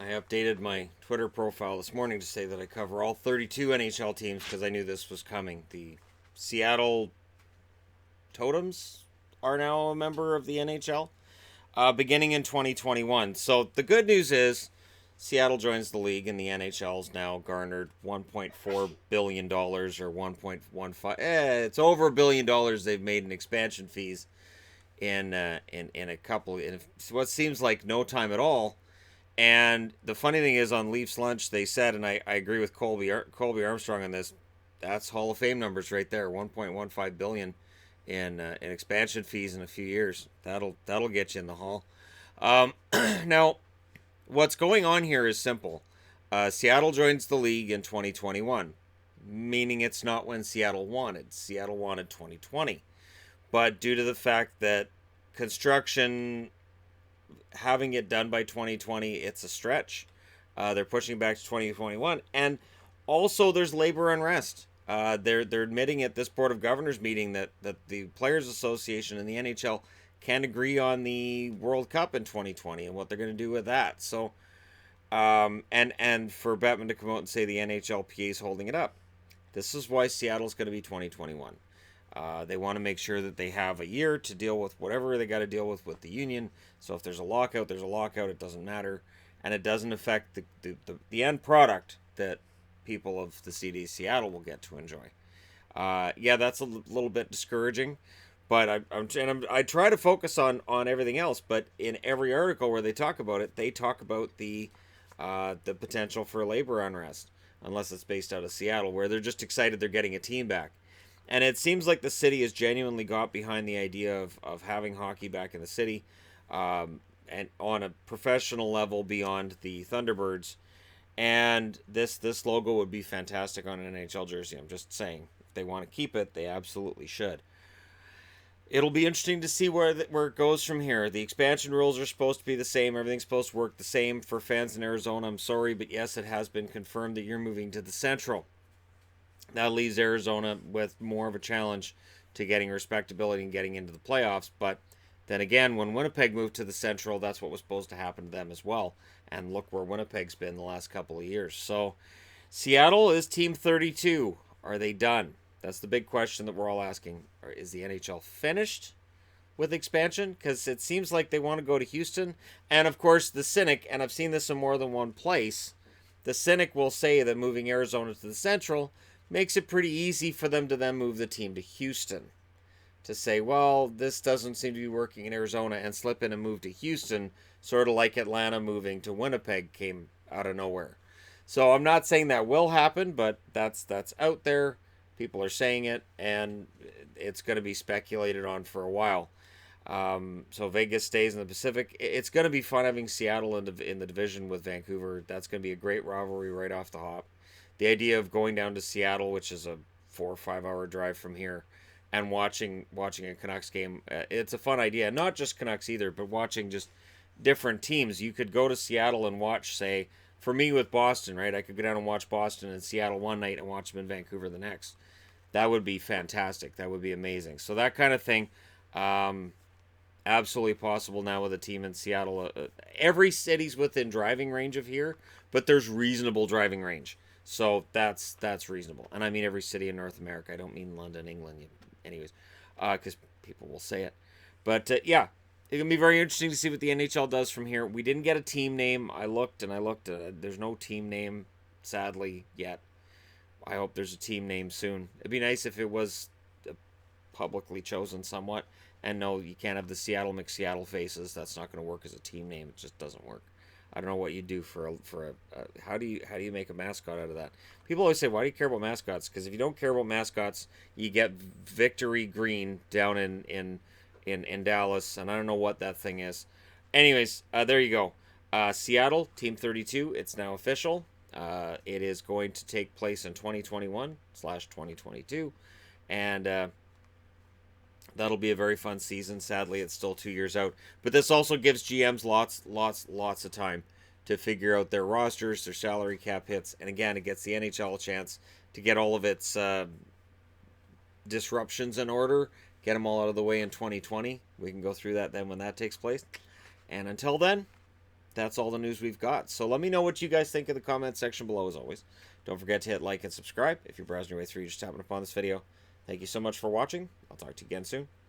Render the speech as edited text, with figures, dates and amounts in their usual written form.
I updated my Twitter profile this morning to say that I cover all 32 NHL teams because I knew this was coming. The Seattle Totems are now a member of the NHL, beginning in 2021. So the good news is Seattle joins the league, and the NHL's now garnered $1.4 billion or 1.15. It's over $1 billion they've made in expansion fees in a couple in what seems like no time at all. And the funny thing is, on Leafs Lunch, they said, and I agree with Colby Armstrong on this. That's Hall of Fame numbers right there. 1.15 billion in expansion fees in a few years. That'll get you in the hall. Now, what's going on here is simple. Seattle joins the league in 2021, meaning it's not when Seattle wanted. Seattle wanted 2020, but due to the fact that construction having it done by 2020, it's a stretch. They're pushing back to 2021, and also there's labor unrest. They're admitting at this Board of Governors meeting that the Players Association and the NHL can't agree on the World Cup in 2020 and what they're going to do with that. So, and for Bettman to come out and say the NHLPA is holding it up. This is why Seattle's going to be 2021. They want to make sure that they have a year to deal with whatever they got to deal with the union. So if there's a lockout, there's a lockout. It doesn't matter, and it doesn't affect the end product that people of the CD Seattle will get to enjoy. Yeah, that's a little bit discouraging, but I try to focus on everything else. But in every article where they talk about it, they talk about the potential for labor unrest, unless it's based out of Seattle, where they're just excited they're getting a team back. And it seems like the city has genuinely got behind the idea of having hockey back in the city, and on a professional level beyond the Thunderbirds. And this logo would be fantastic on an NHL jersey. I'm just saying, if they want to keep it, they absolutely should. It'll be interesting to see where it goes from here. The expansion rules are supposed to be the same. Everything's supposed to work the same for fans in Arizona. I'm sorry, but yes, it has been confirmed that you're moving to the Central. That leaves Arizona with more of a challenge to getting respectability and getting into the playoffs. But then again, when Winnipeg moved to the Central, that's what was supposed to happen to them as well. And look where Winnipeg's been the last couple of years. So Seattle is Team 32. Are they done? That's the big question that we're all asking. Is the NHL finished with expansion? Because it seems like they want to go to Houston. And of course, the cynic, and I've seen this in more than one place, the cynic will say that moving Arizona to the Central makes it pretty easy for them to then move the team to Houston. To say, well, this doesn't seem to be working in Arizona, and slip in and move to Houston, sort of like Atlanta moving to Winnipeg came out of nowhere. So I'm not saying that will happen, but that's out there. People are saying it, and it's going to be speculated on for a while. So Vegas stays in the Pacific. It's going to be fun having Seattle in the division with Vancouver. That's going to be a great rivalry right off the hop. The idea of going down to Seattle, which is a 4 or 5 hour drive from here, and watching a Canucks game, it's a fun idea. Not just Canucks either, but watching just different teams. You could go to Seattle and watch, say, for me with Boston, right? I could go down and watch Boston and Seattle one night and watch them in Vancouver the next. That would be fantastic. That would be amazing. So that kind of thing, absolutely possible now with a team in Seattle. Every city's within driving range of here, but there's reasonable driving range. So that's reasonable. And I mean every city in North America. I don't mean London, England, anyways, because people will say it. But yeah, it's going to be very interesting to see what the NHL does from here. We didn't get a team name. I looked. There's no team name, sadly, yet. I hope there's a team name soon. It'd be nice if it was publicly chosen somewhat. And no, you can't have the Seattle McSeattle faces. That's not going to work as a team name. It just doesn't work. I don't know what you do for a how do you make a mascot out of that? People always say, why do you care about mascots? Because if you don't care about mascots, you get Victory Green down in Dallas, and I don't know what that thing is. Anyways, there you go. Seattle, Team 32, it's now official. It is going to take place in 2021/2022, and that'll be a very fun season. Sadly, it's still 2 years out. But this also gives GMs lots of time to figure out their rosters, their salary cap hits. And again, it gets the NHL a chance to get all of its disruptions in order, get them all out of the way in 2020. We can go through that then when that takes place. And until then, that's all the news we've got. So let me know what you guys think in the comment section below, as always. Don't forget to hit like and subscribe if you're browsing your way through just happened upon this video. Thank you so much for watching. I'll talk to you again soon.